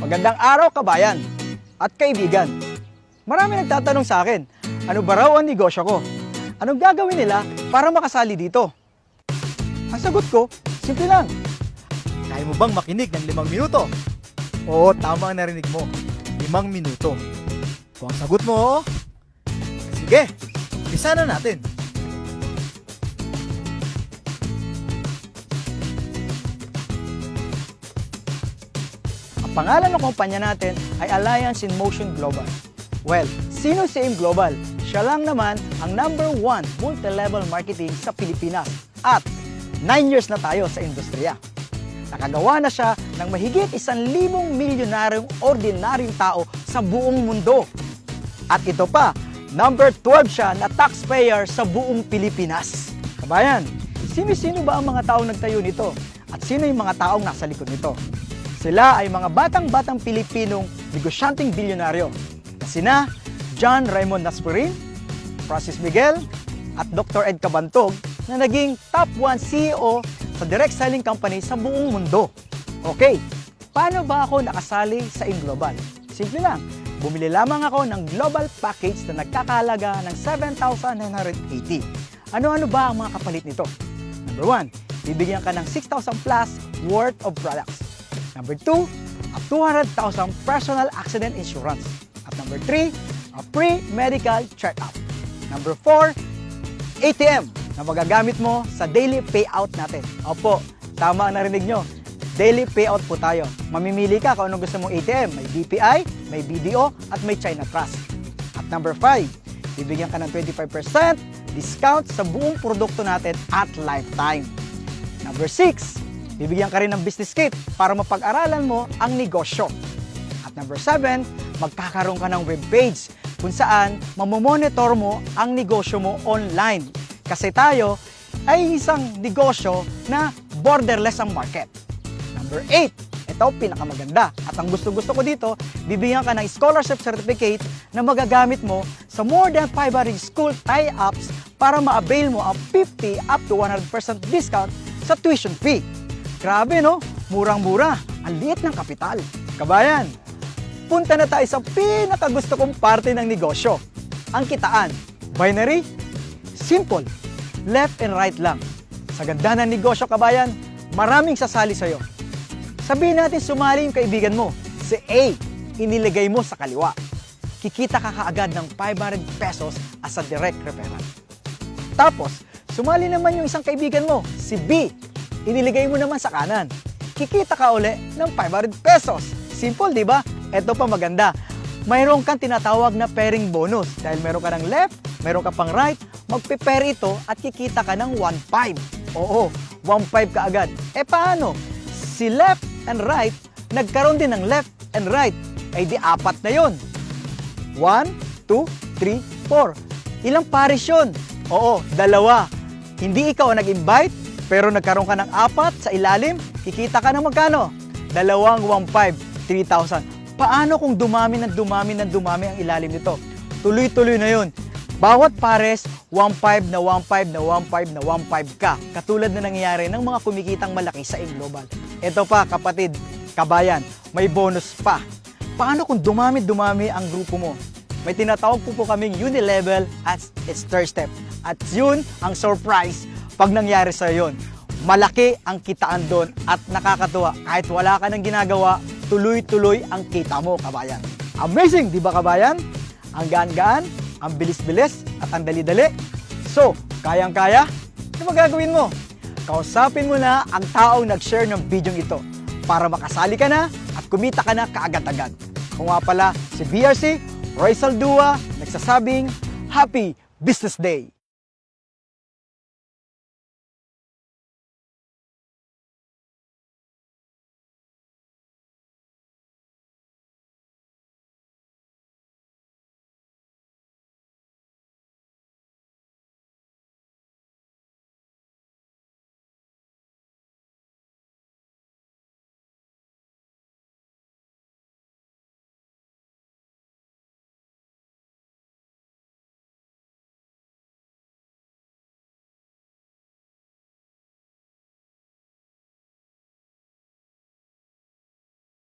Magandang araw, kabayan at kaibigan. Marami nagtatanong sa akin, ano ba raw ang negosyo ko? Anong gagawin nila para makasali dito? Ang sagot ko, simple lang. Kaya mo bang makinig ng 5 minuto? Oo, tama ang narinig mo. 5 minuto. Kung ang sagot mo, sige, umpisa na natin. Ang pangalan ng kumpanya natin ay Alliance in Motion Global. Well, sino si AIM Global? Siya lang naman ang #1 multi-level marketing sa Pilipinas at 9 years na tayo sa industriya. Nakagawa na siya ng mahigit 1,000 milyonaryong ordinaryong tao sa buong mundo. At ito pa, #12 siya na taxpayer sa buong Pilipinas. Kabayan, sino-sino ba ang mga taong nagtayo nito? At sino yung mga taong nasa likod nito? Sila ay mga batang-batang Pilipinong negosyanteng bilyonaryo na sina John Raymond Naspurin, Francis Miguel, at Dr. Ed Cabantog na naging top 1 CEO sa direct selling company sa buong mundo. Okay, paano ba ako nakasali sa AIM Global? Simple lang, bumili lamang ako ng global package na nagkakahalaga ng 7,980. Ano-ano ba ang mga kapalit nito? Number 1, bibigyan ka ng 6,000 plus worth of products. Number 2, a 200,000 personal accident insurance. At number 3, a free medical check-up. Number 4, ATM na magagamit mo sa daily payout natin. Opo, tama ang narinig nyo. Daily payout po tayo. Mamimili ka kung anong gusto mong ATM. May BPI, may BDO, at may China Trust. At number 5, bibigyan ka ng 25% discount sa buong produkto natin at lifetime. Number 6, bibigyan ka rin ng business kit para mapag-aralan mo ang negosyo. At number 7, magkakaroon ka ng webpage kung saan mamomonitor mo ang negosyo mo online. Kasi tayo ay isang negosyo na borderless ang market. Number 8, ito pinakamaganda. At ang gusto-gusto ko dito, bibigyan ka ng scholarship certificate na magagamit mo sa more than 500 school tie-ups para ma-avail mo ang 50 up to 100% discount sa tuition fee. Grabe no? Murang-mura. Ang liit ng kapital. Kabayan, punta na tayo sa pinakagusto kong parte ng negosyo. Ang kitaan. Binary? Simple. Left and right lang. Sa ganda ng negosyo, kabayan, maraming sasali sa'yo. Sabihin natin sumali yung kaibigan mo. Si A, iniligay mo sa kaliwa. Kikita ka kaagad ng 500 pesos as a direct referral. Tapos, sumali naman yung isang kaibigan mo, si B, iniligay mo naman sa kanan. Kikita ka uli ng 500 pesos. Simple, di ba? Ito pa maganda. Mayroon kang tinatawag na pairing bonus. Dahil meron ka ng left, meron ka pang right, magpe-pair ito at kikita ka ng 1.5. Oo, 1.5 ka agad. E paano? Si left and right, nagkaroon din ng left and right. Ay di 4 na yun. 1, 2, 3, 4. Ilang pares yun? Oo, 2. Hindi ikaw ang nag-invite, pero nagkaroon ka ng 4 sa ilalim, kikita ka ng magkano? 2 1.5, 3,000. Paano kung dumami ang ilalim nito? Tuloy-tuloy na yun. Bawat pares, 1.5 na 1.5 na 1.5 na 1.5 ka. Katulad na nangyayari ng mga kumikitang malaki sa AIM Global. Ito pa, kapatid, kabayan, may bonus pa. Paano kung dumami ang grupo mo? May tinatawag po kaming unilevel as its third step. At yun ang surprise. Pag nangyari sa yun, malaki ang kitaan doon at nakakatuwa. Kahit wala ka nang ginagawa, tuloy-tuloy ang kita mo, kabayan. Amazing, di ba kabayan? Ang gaan-gaan, ang bilis-bilis, at ang dali-dali. So, kayang-kaya? Ano magagawin mo? Kausapin mo na ang taong nag-share ng video ito para makasali ka na at kumita ka na kaagad-agad. Kung nga pala si BRC, Roy Saldua, nagsasabing, Happy Business Day!